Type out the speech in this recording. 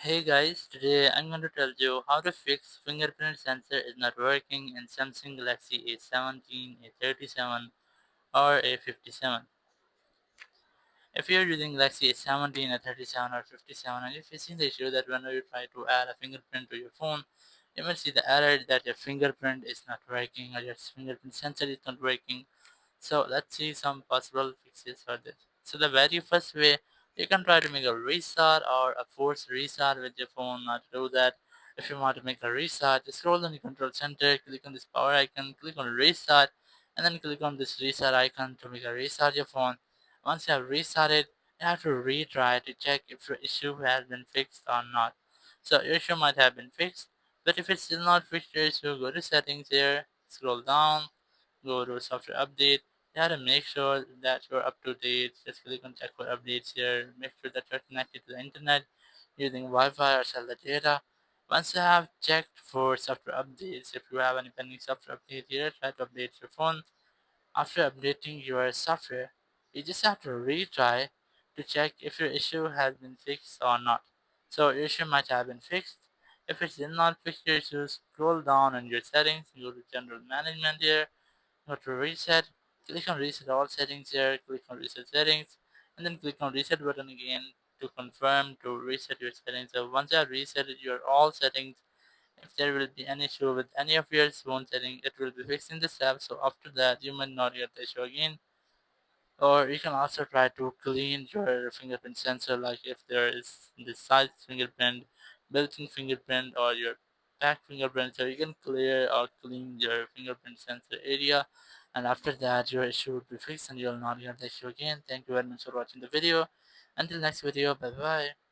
Hey guys, today I'm going to tell you how to fix fingerprint sensor is not working in Samsung Galaxy A17, A37 or A57. If you're using Galaxy A17, A37 or 57 and if you're facing the issue that whenever you try to add a fingerprint to your phone, you might see the error that your fingerprint is not working or your fingerprint sensor is not working. So let's see some possible fixes for this. So the very first way, you can try to make a restart or a forced restart with your phone. Now to do that, if you want to make a restart, just scroll on the control center, click on this power icon, click on restart, and then click on this restart icon to make a restart your phone. Once you have restarted, you have to retry to check if your issue has been fixed or not. So your issue might have been fixed, but if it's still not fixed your issue, go to settings here, scroll down, go to software update. You have to make sure that you're up to date. Just click on check for updates here. Make sure that you're connected to the internet using Wi-Fi or cellular data. Once you have checked for software updates, if you have any pending software update here, try to update your phone. After updating your software, you just have to retry to check if your issue has been fixed or not. So your issue might have been fixed. If it's still not fixed your issue, scroll down in your settings, go to general management here, go to reset, click on reset all settings here, click on reset settings, and then click on reset button again to confirm to reset your settings. So once you have reset your all settings, if there will be any issue with any of your phone setting, it will be fixed in this app. So after that, you might not get the issue again. Or you can also try to clean your fingerprint sensor, like if there is this side fingerprint, built-in fingerprint, or your back fingerprint. So you can clear or clean your fingerprint sensor area, and after that, your issue will be fixed, and you'll not get the issue again. Thank you very much for watching the video. Until next video, bye bye.